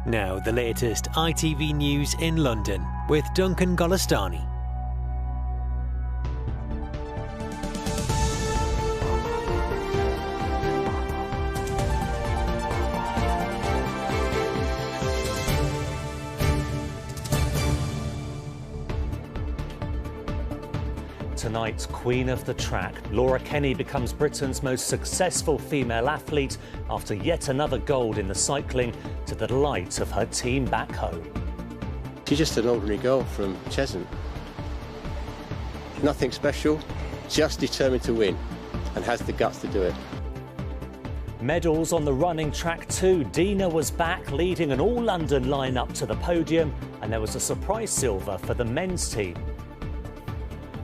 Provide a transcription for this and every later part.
Now the latest ITV News in London with Duncan Golestani. Tonight's Queen of the Track, Laura Kenny becomes Britain's most successful female athlete after yet another gold in the cycling, to the delight of her team back home. She's just an ordinary girl from Cheshunt. Nothing special, just determined to win and has the guts to do it. Medals on the running track too. Dina was back, leading an all-London line-up to the podium, and there was a surprise silver for the men's team.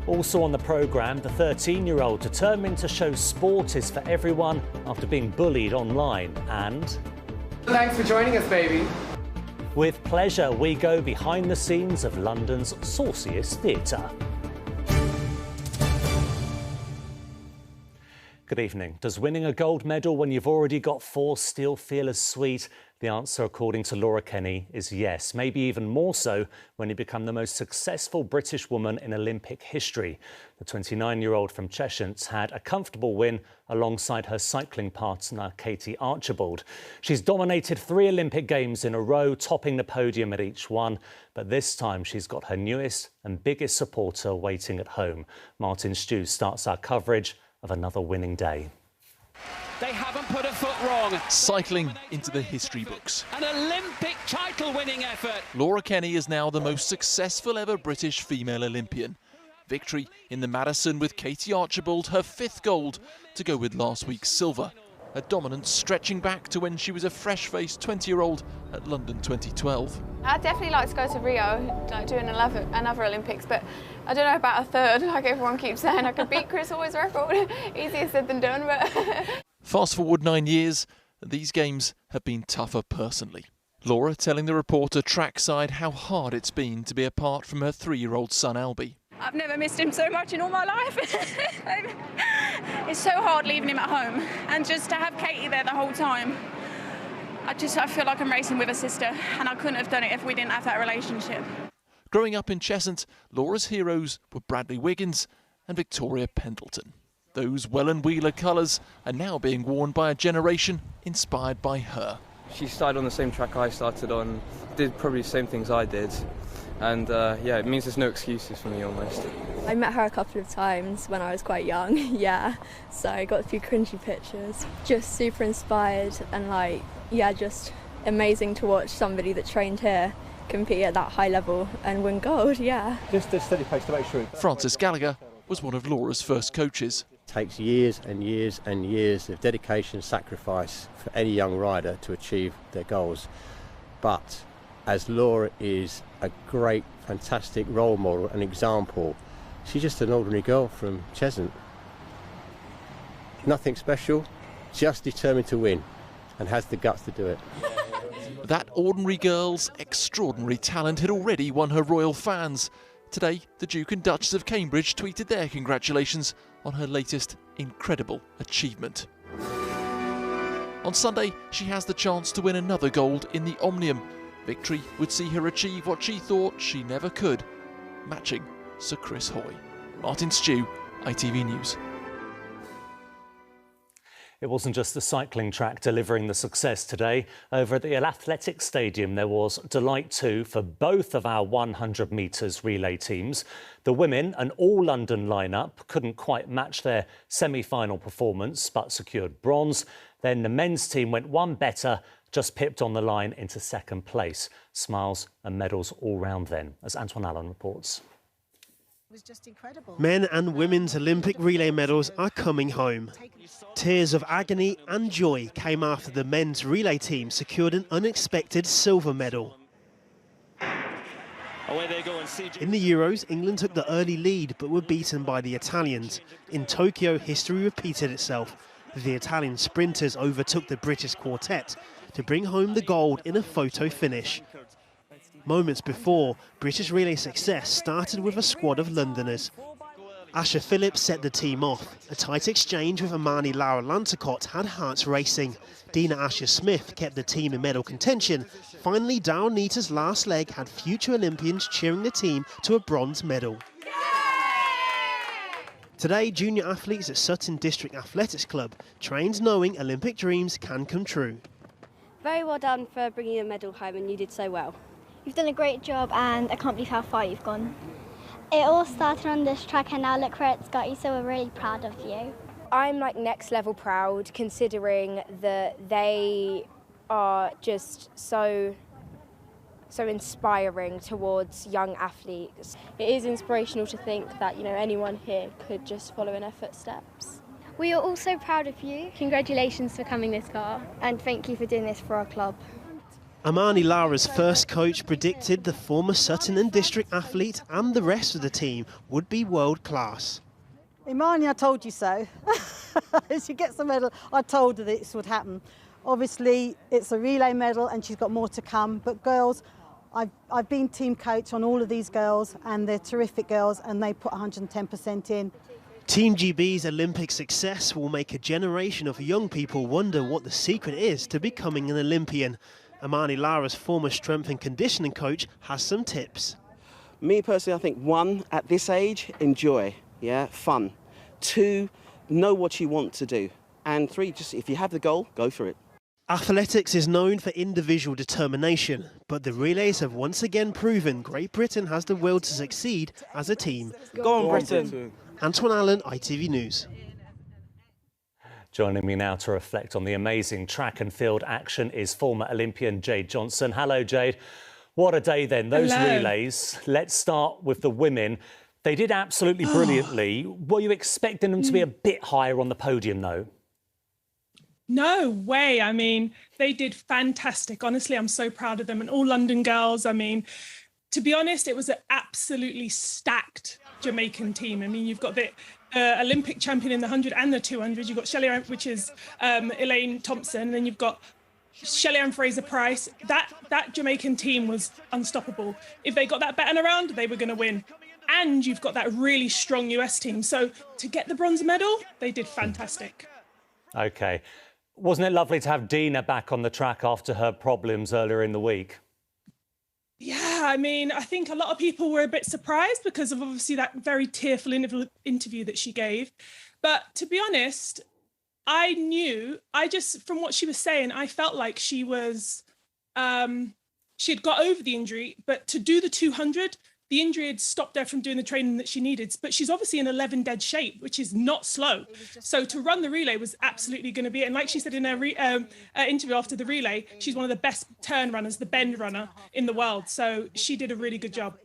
Also on the programme, the 13-year-old determined to show sport is for everyone after being bullied online, and... Thanks for joining us, baby. With pleasure, we go behind the scenes of London's sauciest theatre. Good evening. Does winning a gold medal when you've already got 4 still feel as sweet? The answer, according to Laura Kenny, is yes, maybe even more so when you become the most successful British woman in Olympic history. The 29-year-old from Cheshunt had a comfortable win alongside her cycling partner, Katie Archibald. She's dominated 3 Olympic Games in a row, topping the podium at each one. But this time she's got her newest and biggest supporter waiting at home. Martin Stew starts our coverage of another winning day. They haven't put a foot wrong. Cycling into the history books. An Olympic title-winning effort. Laura Kenny is now the most successful ever British female Olympian. Victory in the Madison with Katie Archibald, her 5th gold, to go with last week's silver. Her dominance stretching back to when she was a fresh-faced 20-year-old at London 2012. I'd definitely like to go to Rio, like doing another Olympics, but I don't know about a 3rd, like everyone keeps saying. I could beat Chris Hoy's record. Easier said than done, but... Fast forward 9 years, these games have been tougher personally. Laura telling the reporter trackside how hard it's been to be apart from her 3-year-old son Albie. I've never missed him so much in all my life. It's so hard leaving him at home, and just to have Katie there the whole time. I feel like I'm racing with a sister, and I couldn't have done it if we didn't have that relationship. Growing up in Cheshunt, Laura's heroes were Bradley Wiggins and Victoria Pendleton. Those Welland Wheeler colours are now being worn by a generation inspired by her. She started on the same track I started on, did probably the same things I did, and yeah, it means there's no excuses for me almost. I met her a couple of times when I was quite young, yeah, so I got a few cringy pictures. Just super inspired and just amazing to watch somebody that trained here compete at that high level and win gold, yeah. Just a steady pace to make sure. Francis Gallagher was one of Laura's first coaches. It takes years and years and years of dedication and sacrifice for any young rider to achieve their goals. But as Laura is a great, fantastic role model and example, she's just an ordinary girl from Cheshunt. Nothing special, just determined to win and has the guts to do it. That ordinary girl's extraordinary talent had already won her royal fans. Today, the Duke and Duchess of Cambridge tweeted their congratulations on her latest incredible achievement. On Sunday, she has the chance to win another gold in the Omnium. Victory would see her achieve what she thought she never could, matching Sir Chris Hoy. Martin Stew, ITV News. It wasn't just the cycling track delivering the success today. Over at the Athletic Stadium, there was delight too for both of our 100 metres relay teams. The women, an all-London lineup, couldn't quite match their semi-final performance, but secured bronze. Then the men's team went one better, just pipped on the line into 2nd place. Smiles and medals all round then, as Antoine Allen reports. It was just incredible. Men and women's Olympic relay medals are coming home. Tears of agony and joy came after the men's relay team secured an unexpected silver medal. In the Euros, England took the early lead but were beaten by the Italians. In Tokyo, history repeated itself. The Italian sprinters overtook the British quartet to bring home the gold in a photo finish. Moments before, British relay success started with a squad of Londoners. Asher Phillips set the team off. A tight exchange with Amani Lara Lanticott had hearts racing. Dina Asher-Smith kept the team in medal contention. Finally, Darryl Neater's last leg had future Olympians cheering the team to a bronze medal. Today, junior athletes at Sutton District Athletics Club trained knowing Olympic dreams can come true. Very well done for bringing a medal home, and you did so well. You've done a great job and I can't believe how far you've gone. It all started on this track and now look where it's got you, so we're really proud of you. I'm like next level proud, considering that they are just so inspiring towards young athletes. It is inspirational to think that, you know, anyone here could just follow in their footsteps. We are also proud of you. Congratulations for coming this far. And thank you for doing this for our club. Amani Lara's first coach predicted the former Sutton and District athlete and the rest of the team would be world class. Imani, I told you so. She gets a medal. I told her this would happen. Obviously, it's a relay medal and she's got more to come. But girls, I've been team coach on all of these girls and they're terrific girls and they put 110% in. Team GB's Olympic success will make a generation of young people wonder what the secret is to becoming an Olympian. Amani Lara's former strength and conditioning coach has some tips. Me personally, I think 1, at this age, enjoy, fun. 2, know what you want to do. And 3, just if you have the goal, go for it. Athletics is known for individual determination, but the relays have once again proven Great Britain has the will to succeed as a team. Go on, Britain. Antoine Allen, ITV News. Joining me now to reflect on the amazing track and field action is former Olympian Jade Johnson. Hello, Jade. What a day then, those relays. Let's start with the women. They did absolutely brilliantly. Were you expecting them to be a bit higher on the podium, though? No way. I mean, they did fantastic. Honestly, I'm so proud of them. And all London girls, I mean, to be honest, it was an absolutely stacked Jamaican team. I mean, you've got the Olympic champion in the 100 and the 200. You've got which is Elaine Thompson. And then you've got Shelly-Ann Fraser-Price. That Jamaican team was unstoppable. If they got that baton around, they were going to win. And you've got that really strong US team. So to get the bronze medal, they did fantastic. OK. Wasn't it lovely to have Dina back on the track after her problems earlier in the week? Yeah, I mean, I think a lot of people were a bit surprised because of obviously that very tearful interview that she gave. But to be honest, from what she was saying, I felt like she was, she had got over the injury, but to do the 200, the injury had stopped her from doing the training that she needed. But she's obviously in 11 dead shape, which is not slow. So to run the relay was absolutely going to be it. And like she said in her interview after the relay, she's one of the best turn runners, the bend runner in the world. So she did a really good job.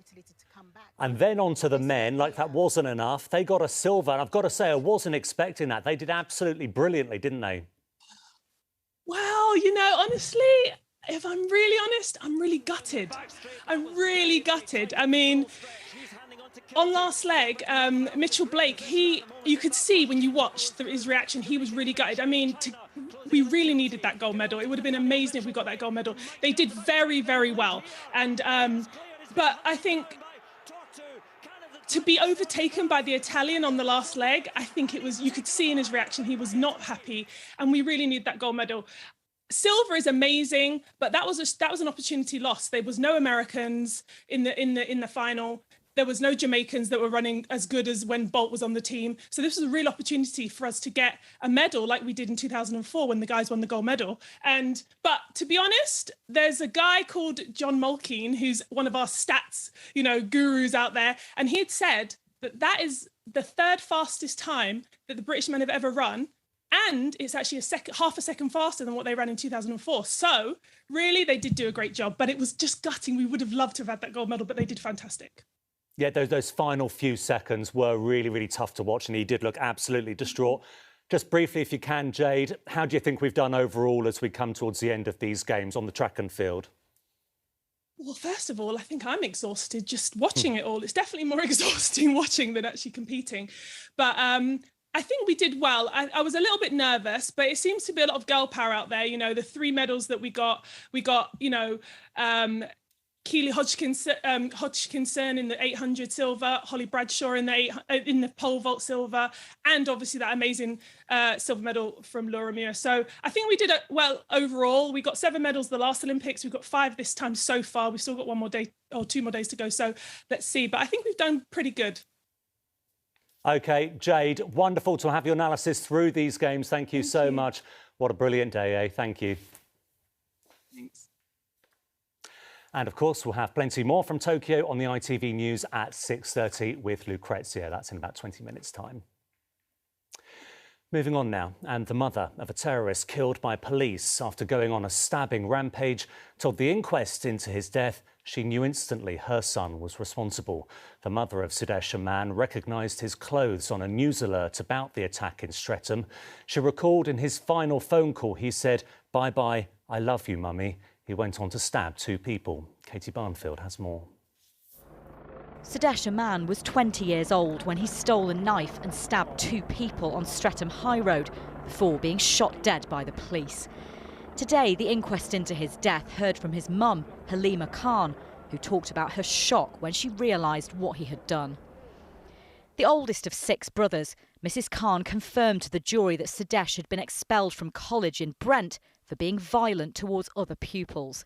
And then on to the men, like that wasn't enough. They got a silver. And I've got to say, I wasn't expecting that. They did absolutely brilliantly, didn't they? Well, you know, honestly, if I'm really honest, I'm really gutted. I'm really gutted. I mean, on last leg, Mitchell Blake, you could see when you watched his reaction, he was really gutted. I mean, we really needed that gold medal. It would have been amazing if we got that gold medal. They did very, very well. And but I think to be overtaken by the Italian on the last leg, I think it was, you could see in his reaction, he was not happy. And we really need that gold medal. Silver is amazing, but that was an opportunity lost. There was no Americans in the final. There was no Jamaicans that were running as good as when Bolt was on the team. So this was a real opportunity for us to get a medal like we did in 2004 when the guys won the gold medal. But to be honest, there's a guy called John Mulkeen, who's one of our stats, gurus out there, and he had said that is the 3rd fastest time that the British men have ever run. And it's actually half a second faster than what they ran in 2004. So really, they did do a great job, but it was just gutting. We would have loved to have had that gold medal, but they did fantastic. Yeah, those final few seconds were really, really tough to watch, and he did look absolutely distraught. Just briefly, if you can, Jade, how do you think we've done overall as we come towards the end of these games on the track and field? Well, first of all, I think I'm exhausted just watching it all. It's definitely more exhausting watching than actually competing. But I think we did well. I was a little bit nervous, but it seems to be a lot of girl power out there. The 3 medals that we got, Keely Hodgkinson in the 800 silver, Holly Bradshaw in the pole vault silver, and obviously that amazing silver medal from Laura Muir. So I think we did well overall. We got 7 medals the last Olympics. We've got 5 this time so far. We've still got 1 more day or 2 more days to go. So let's see. But I think we've done pretty good. OK, Jade, wonderful to have your analysis through these games. Thank you so much. What a brilliant day, eh? Thank you. Thanks. And, of course, we'll have plenty more from Tokyo on the ITV News at 6:30 with Lucrezia. That's in about 20 minutes' time. Moving on now, and the mother of a terrorist killed by police after going on a stabbing rampage told the inquest into his death she knew instantly her son was responsible. The mother of Sudesh Aman recognised his clothes on a news alert about the attack in Streatham. She recalled in his final phone call he said, "Bye-bye, I love you, mummy." He went on to stab 2 people. Katie Barnfield has more. Sudesh Aman was 20 years old when he stole a knife and stabbed 2 people on Streatham High Road before being shot dead by the police. Today, the inquest into his death heard from his mum, Halima Khan, who talked about her shock when she realised what he had done. The oldest of 6 brothers, Mrs Khan confirmed to the jury that Sudesh had been expelled from college in Brent for being violent towards other pupils.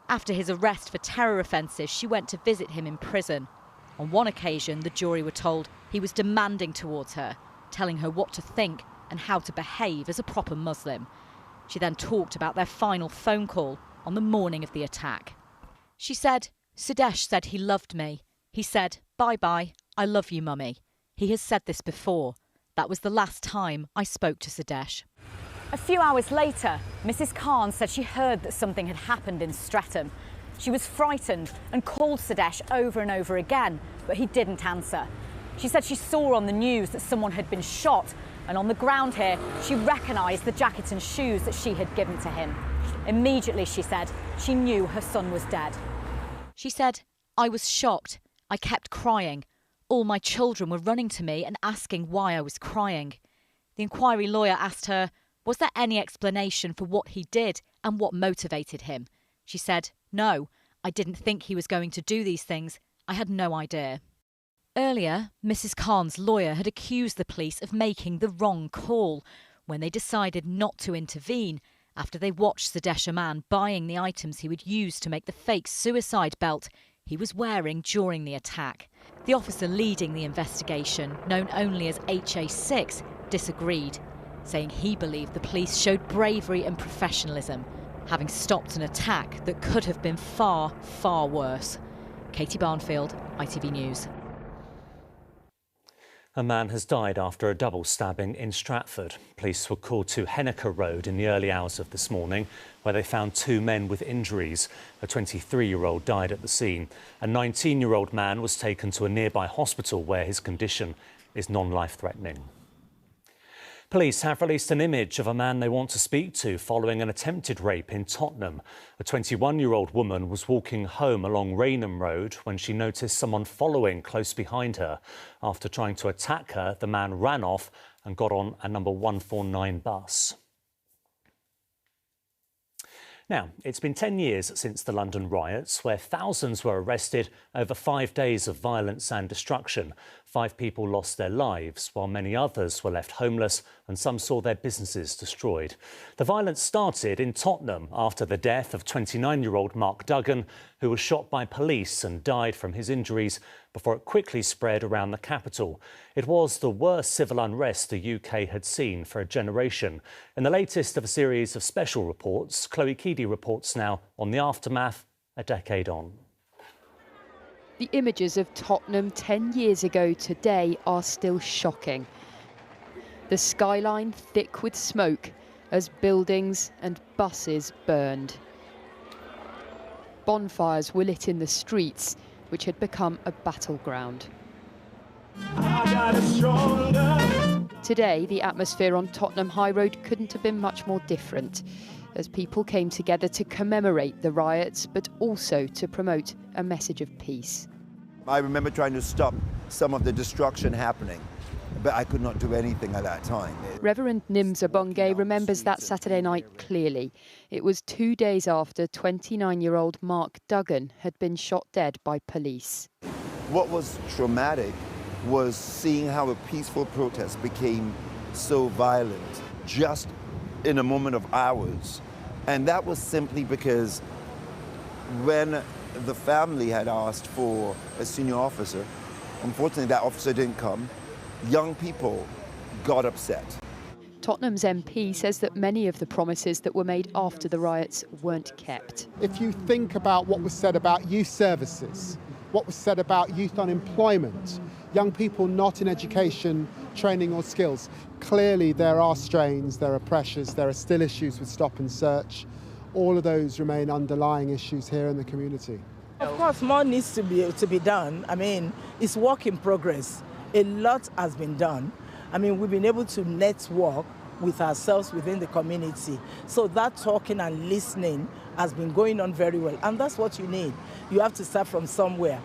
After his arrest for terror offences, she went to visit him in prison. On one occasion, the jury were told he was demanding towards her, telling her what to think and how to behave as a proper Muslim. She then talked about their final phone call on the morning of the attack. She said, "Sudesh said he loved me. He said, 'Bye-bye, I love you, mummy.' He has said this before. That was the last time I spoke to Sudesh." A few hours later, Mrs Khan said she heard that something had happened in Streatham. She was frightened and called Sudesh over and over again, but he didn't answer. She said she saw on the news that someone had been shot, and on the ground here, she recognised the jacket and shoes that she had given to him. Immediately, she said, she knew her son was dead. She said, "I was shocked. I kept crying. All my children were running to me and asking why I was crying." The inquiry lawyer asked her, was there any explanation for what he did and what motivated him? She said, "No, I didn't think he was going to do these things. I had no idea." Earlier, Mrs Khan's lawyer had accused the police of making the wrong call when they decided not to intervene after they watched Sudesh Aman buying the items he would use to make the fake suicide belt he was wearing during the attack. The officer leading the investigation, known only as HA6, disagreed, saying he believed the police showed bravery and professionalism, having stopped an attack that could have been far, far worse. Katie Barnfield, ITV News. A man has died after a double stabbing in Stratford. Police were called to Henniker Road in the early hours of this morning, where they found 2 men with injuries. A 23-year-old died at the scene. A 19-year-old man was taken to a nearby hospital where his condition is non-life-threatening. Police have released an image of a man they want to speak to following an attempted rape in Tottenham. A 21-year-old woman was walking home along Raynham Road when she noticed someone following close behind her. After trying to attack her, the man ran off and got on a number 149 bus. Now, it's been 10 years since the London riots, where thousands were arrested over 5 days of violence and destruction. 5 people lost their lives, while many others were left homeless and some saw their businesses destroyed. The violence started in Tottenham after the death of 29-year-old Mark Duncan, who was shot by police and died from his injuries before it quickly spread around the capital. It was the worst civil unrest the UK had seen for a generation. In the latest of a series of special reports, Chloe Keedy reports now on the aftermath a decade on. The images of Tottenham 10 years ago today are still shocking. The skyline thick with smoke as buildings and buses burned. Bonfires were lit in the streets, which had become a battleground. Today, the atmosphere on Tottenham High Road couldn't have been much more different, as people came together to commemorate the riots, but also to promote a message of peace. I remember trying to stop some of the destruction happening. but I could not do anything at that time. Reverend Nims Abonge remembers that Saturday night clearly. It was 2 days after 29-year-old Mark Duggan had been shot dead by police. What was traumatic was seeing how a peaceful protest became so violent just in a moment of hours. And that was simply because when the family had asked for a senior officer, unfortunately that officer didn't come. Young people got upset. Tottenham's MP says that many of the promises that were made after the riots weren't kept. If you think about what was said about youth services, what was said about youth unemployment, young people not in education, training or skills, clearly there are strains, there are pressures, there are still issues with stop and search. All of those remain underlying issues here in the community. Of course, more needs to be done. I mean, it's work in progress. A lot has been done. I mean, we've been able to network with ourselves within the community. So that talking and listening has been going on very well. And that's what you need. You have to start from somewhere.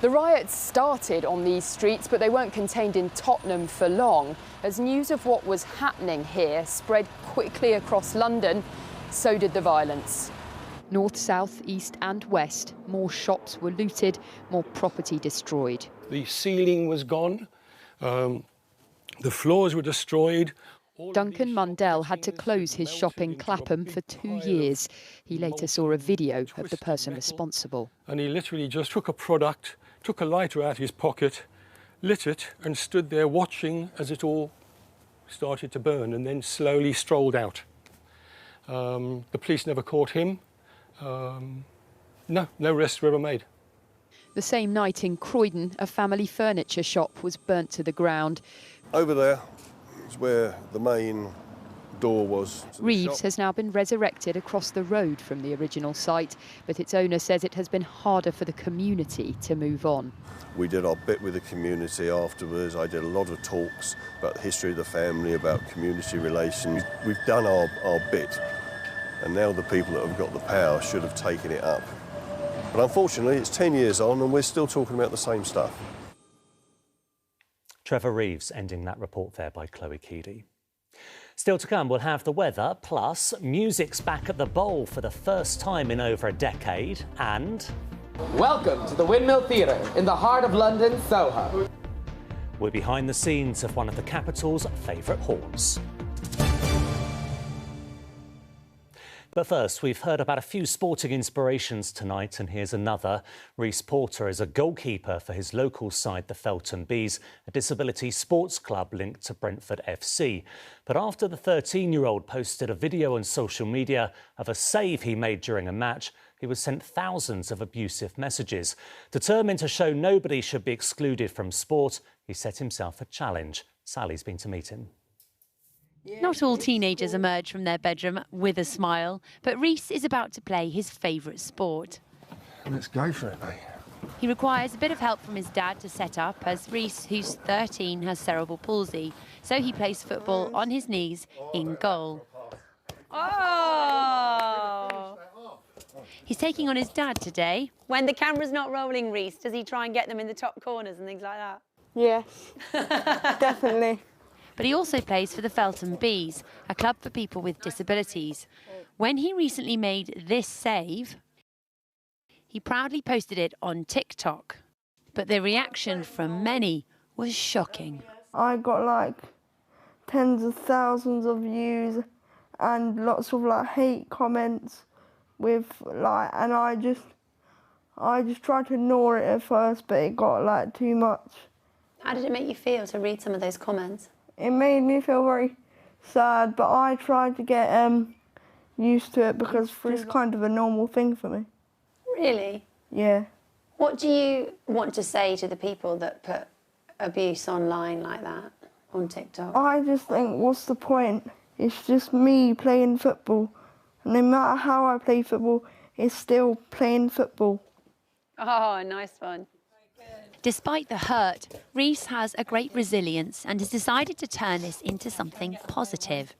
The riots started on these streets, but they weren't contained in Tottenham for long. As news of what was happening here spread quickly across London, so did the violence. North, south, east and west, more shops were looted, more property destroyed. The ceiling was gone, the floors were destroyed. Duncan Mundell had to close his shop in Clapham for 2 years. He later saw a video of the person responsible. And he literally just took a product, took a lighter out of his pocket, lit it and stood there watching as it all started to burn and then slowly strolled out. The police never caught him. No arrests were ever made. The same night in Croydon, a family furniture shop was burnt to the ground. Over there is where the main door was. Reeves has now been resurrected across the road from the original site, but its owner says it has been harder for the community to move on. We did our bit with the community afterwards. I did a lot of talks about the history of the family, about community relations. We've done our bit, and now the people that have got the power should have taken it up. But unfortunately, it's 10 years on and we're still talking about the same stuff. Trevor Reeves ending that report there by Chloe Keedy. Still to come, we'll have the weather, plus music's back at the Bowl for the first time in over a decade, and... Welcome to the Windmill Theatre in the heart of London, Soho. We're behind the scenes of one of the capital's favourite haunts. But first, we've heard about a few sporting inspirations tonight, and here's another. Rhys Porter is a goalkeeper for his local side, the Felton Bees, a disability sports club linked to Brentford FC. But after the 13-year-old posted a video on social media of a save he made during a match, he was sent thousands of abusive messages. Determined to show nobody should be excluded from sport, he set himself a challenge. Sally's been to meet him. Not all teenagers emerge from their bedroom with a smile, but Rhys is about to play his favourite sport. Let's go for it, mate. He requires a bit of help from his dad to set up, as Rhys, who's 13, has cerebral palsy, so he plays football on his knees in goal. Oh! He's taking on his dad today. When the camera's not rolling, Rhys, does he try and get them in the top corners and things like that? Yes, definitely. But he also plays for the Felton Bees, a club for people with disabilities. When he recently made this save, he proudly posted it on TikTok. But the reaction from many was shocking. I got like tens of thousands of views and lots of like hate comments with like, and I just tried to ignore it at first, but it got like too much. How did it make you feel to read some of those comments? It made me feel very sad, but I tried to get used to it because it's kind of a normal thing for me. Really? Yeah. What do you want to say to the people that put abuse online like that on TikTok? I just think, what's the point? It's just me playing football. And no matter how I play football, it's still playing football. Oh, nice one. Despite the hurt, Rhys has a great resilience and has decided to turn this into something positive.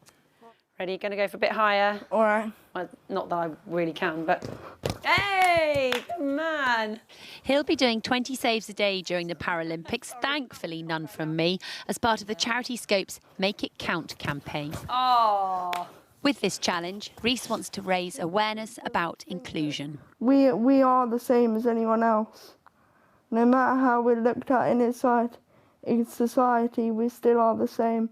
Ready? Going to go for a bit higher? All right. Well, not that I really can, but... Hey! Yay! Good man. He'll be doing 20 saves a day during the Paralympics, thankfully none from me, as part of the Charity Scope's Make It Count campaign. Oh. With this challenge, Reese wants to raise awareness about inclusion. We are the same as anyone else. No matter how we're looked at in society, we still are the same.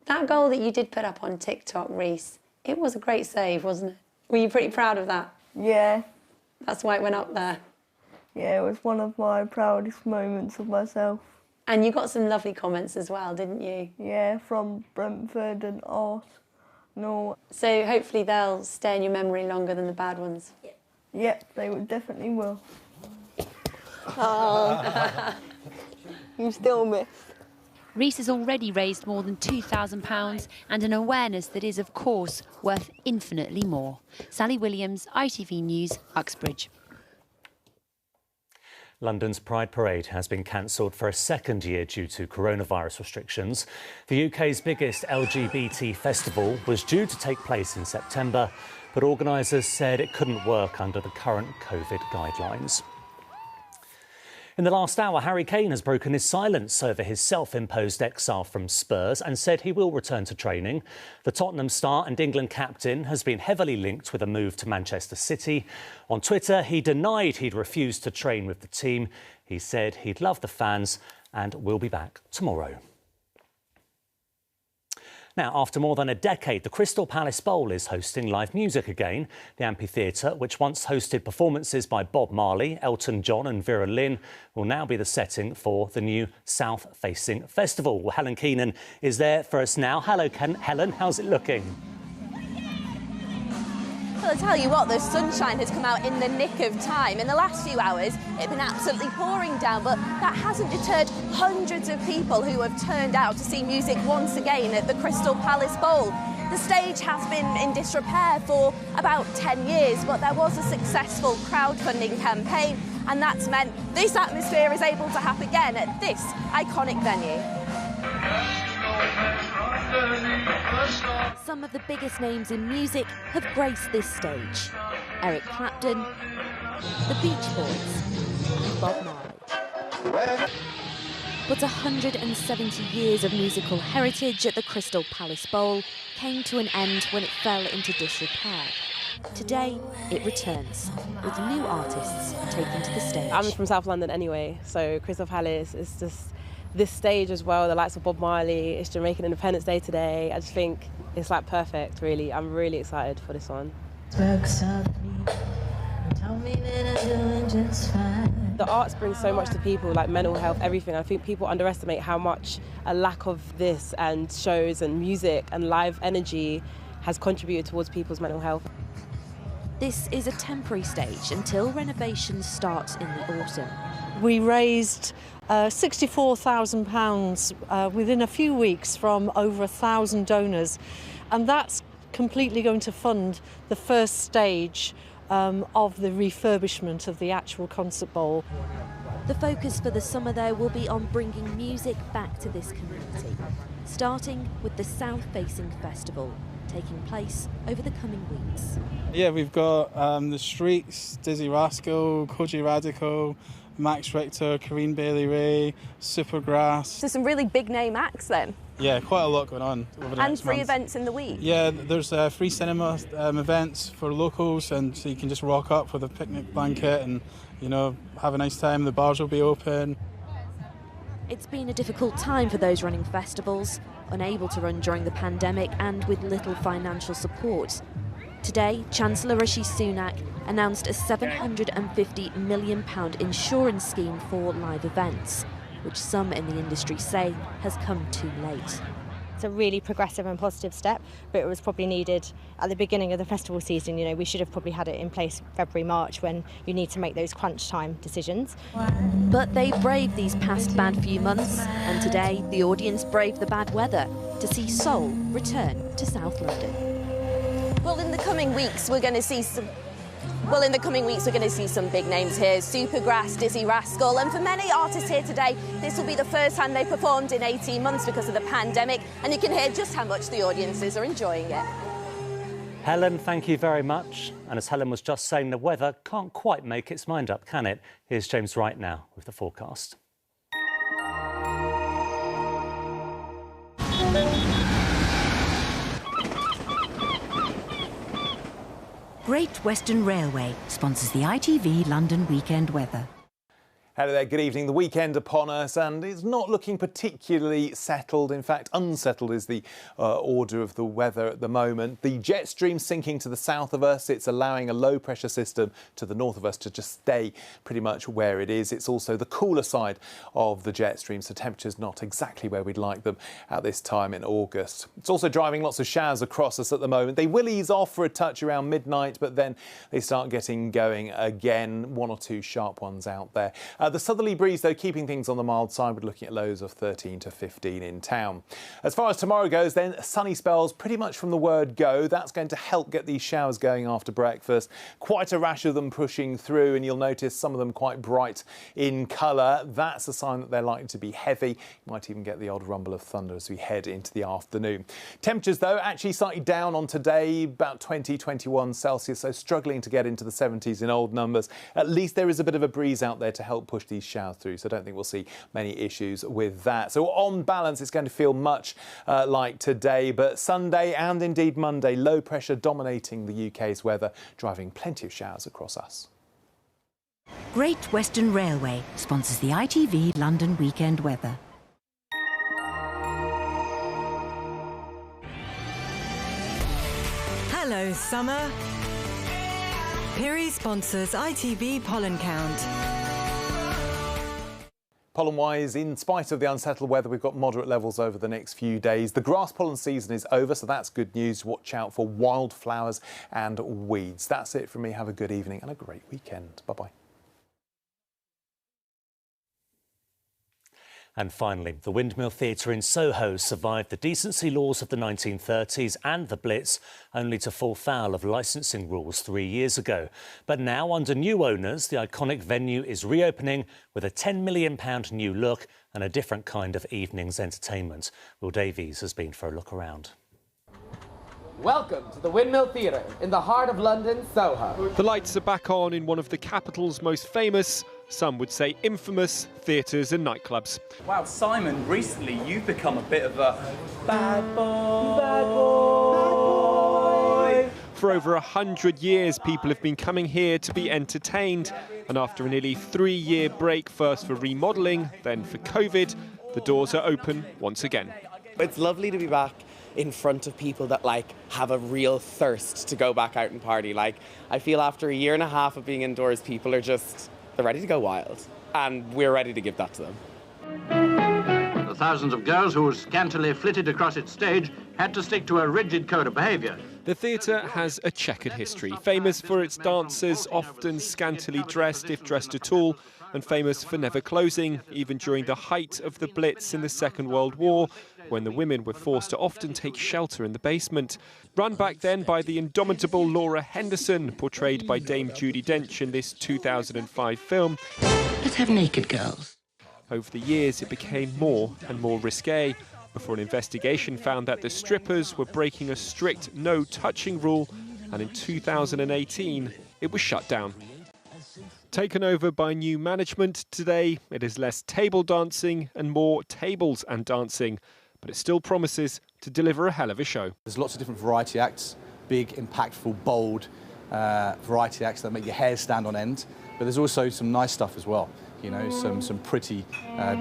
That goal that you did put up on TikTok, Reese, it was a great save, wasn't it? Were you pretty proud of that? Yeah. That's why it went up there. Yeah, it was one of my proudest moments of myself. And you got some lovely comments as well, didn't you? Yeah, from Brentford and Art. No. So hopefully they'll stay in your memory longer than the bad ones. Yep, they definitely will. You still miss. Reese has already raised more than £2,000 and an awareness that is, of course, worth infinitely more. Sally Williams, ITV News, Uxbridge. London's Pride Parade has been cancelled for a second year due to coronavirus restrictions. The UK's biggest LGBT festival was due to take place in September, but organisers said it couldn't work under the current COVID guidelines. In the last hour, Harry Kane has broken his silence over his self-imposed exile from Spurs and said he will return to training. The Tottenham star and England captain has been heavily linked with a move to Manchester City. On Twitter, he denied he'd refused to train with the team. He said he'd love the fans and will be back tomorrow. Now, after more than a decade, the Crystal Palace Bowl is hosting live music again. The amphitheatre, which once hosted performances by Bob Marley, Elton John and Vera Lynn, will now be the setting for the new South-facing festival. Well, Helen Keenan is there for us now. Hello, Helen. How's it looking? Well, I tell you what, the sunshine has come out in the nick of time. In the last few hours, it's been absolutely pouring down, but that hasn't deterred hundreds of people who have turned out to see music once again at the Crystal Palace Bowl. The stage has been in disrepair for about 10 years, but there was a successful crowdfunding campaign, and that's meant this atmosphere is able to happen again at this iconic venue. Some of the biggest names in music have graced this stage. Eric Clapton, the Beach Boys, and Bob Marley. But 170 years of musical heritage at the Crystal Palace Bowl came to an end when it fell into disrepair. Today, it returns, with new artists taken to the stage. I'm from South London anyway, so Crystal Palace is just this stage as well, the likes of Bob Marley, it's Jamaican Independence Day today. I just think it's like perfect, really. I'm really excited for this one. The arts bring so much to people, like mental health, everything. I think people underestimate how much a lack of this and shows and music and live energy has contributed towards people's mental health. This is a temporary stage until renovations start in the autumn. We raised £64,000 within a few weeks from over 1,000 donors, and that's completely going to fund the first stage of the refurbishment of the actual concert bowl. The focus for the summer, though, will be on bringing music back to this community, starting with the South-facing festival, taking place over the coming weeks. Yeah, we've got The Streets, Dizzy Rascal, Koji Radical, Max Richter, Karine Bailey-Rae, Supergrass. So some really big name acts then? Yeah, quite a lot going on over the and next free month. events in the week? Yeah, there's free cinema events for locals, and so you can just rock up with a picnic blanket and, you know, have a nice time. The bars will be open. It's been a difficult time for those running festivals, unable to run during the pandemic and with little financial support. Today, Chancellor Rishi Sunak announced a £750 million insurance scheme for live events, which some in the industry say has come too late. It's a really progressive and positive step, but it was probably needed at the beginning of the festival season. You know, we should have probably had it in place February, March, when you need to make those crunch time decisions. But they braved these past bad few months, and today the audience braved the bad weather to see Soul return to South London. Well, in the coming weeks, we're going to see some big names here. Supergrass, Dizzy Rascal, and for many artists here today, this will be the first time they performed in 18 months because of the pandemic, and you can hear just how much the audiences are enjoying it. Helen, thank you very much. And as Helen was just saying, the weather can't quite make its mind up, can it? Here's James right now with the forecast. Great Western Railway sponsors the ITV London weekend weather. Hello there, good evening. The weekend upon us and it's not looking particularly settled. In fact, unsettled is the order of the weather at the moment. The jet stream sinking to the south of us. It's allowing a low pressure system to the north of us to just stay pretty much where it is. It's also the cooler side of the jet stream, so temperatures not exactly where we'd like them at this time in August. It's also driving lots of showers across us at the moment. They will ease off for a touch around midnight, but then they start getting going again. One or two sharp ones out there. The southerly breeze, though, keeping things on the mild side. We're looking at lows of 13 to 15 in town. As far as tomorrow goes, then, sunny spells pretty much from the word go. That's going to help get these showers going after breakfast. Quite a rash of them pushing through, and you'll notice some of them quite bright in colour. That's a sign that they're likely to be heavy. You might even get the odd rumble of thunder as we head into the afternoon. Temperatures, though, actually slightly down on today, about 20, 21 Celsius, so struggling to get into the 70s in old numbers. At least there is a bit of a breeze out there to help push these showers through, so I don't think we'll see many issues with that. So on balance, it's going to feel much like today, but Sunday and indeed Monday, low pressure dominating the UK's weather, driving plenty of showers across us. Great Western Railway sponsors the ITV London weekend weather. Hello, summer. Piri sponsors ITV Pollen Count. Pollen-wise, in spite of the unsettled weather, we've got moderate levels over the next few days. The grass pollen season is over, so that's good news. Watch out for wildflowers and weeds. That's it from me. Have a good evening and a great weekend. Bye-bye. And finally, the Windmill Theatre in Soho survived the decency laws of the 1930s and the Blitz, only to fall foul of licensing rules 3 years ago. But now, under new owners, the iconic venue is reopening with a £10 million new look and a different kind of evening's entertainment. Will Davies has been for a look around. Welcome to the Windmill Theatre in the heart of London, Soho. The lights are back on in one of the capital's most famous, some would say infamous, theatres and nightclubs. Wow, Simon, recently you've become a bit of a bad boy. Bad boy. For over 100 years, people have been coming here to be entertained. And after a nearly 3-year break, first for remodelling, then for COVID, the doors are open once again. It's lovely to be back in front of people that have a real thirst to go back out and party. I feel after a year and a half of being indoors, people are they're ready to go wild, and we're ready to give that to them. The thousands of girls who scantily flitted across its stage had to stick to a rigid code of behaviour. The theatre has a checkered history, famous for its dancers, often scantily dressed, if dressed at all, and famous for never closing, even during the height of the Blitz in the Second World War, when the women were forced to often take shelter in the basement. Run back then by the indomitable Laura Henderson, portrayed by Dame Judi Dench in this 2005 film. Let's have naked girls. Over the years, it became more and more risque, before an investigation found that the strippers were breaking a strict no-touching rule, and in 2018, it was shut down. Taken over by new management today, it is less table dancing and more tables and dancing, but it still promises to deliver a hell of a show. There's lots of different variety acts, big, impactful, bold variety acts that make your hair stand on end, but there's also some nice stuff as well, you know, some pretty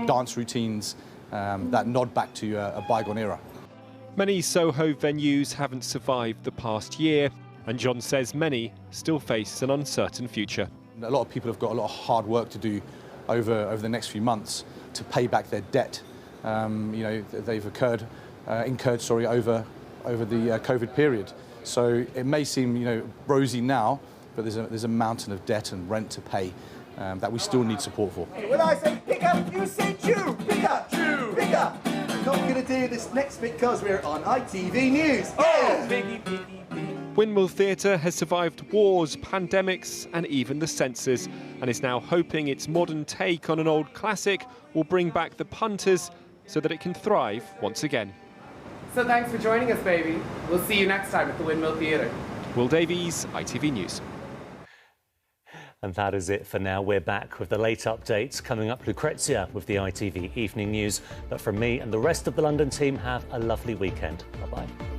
dance routines that nod back to a bygone era. Many Soho venues haven't survived the past year, and John says many still face an uncertain future. A lot of people have got a lot of hard work to do over the next few months to pay back their debt. You know, they've incurred over the COVID period. So it may seem, you know, rosy now, but there's a mountain of debt and rent to pay that we still need support for. When I say pick up, you say chew. Pick up, chew. Pick up. I'm not going to do this next bit because we're on ITV News. Oh, piggy, piggy. Windmill Theatre has survived wars, pandemics and even the censors, and is now hoping its modern take on an old classic will bring back the punters so that it can thrive once again. So thanks for joining us, baby. We'll see you next time at the Windmill Theatre. Will Davies, ITV News. And that is it for now. We're back with the late updates. Coming up, Lucrezia with the ITV Evening News. But from me and the rest of the London team, have a lovely weekend. Bye-bye.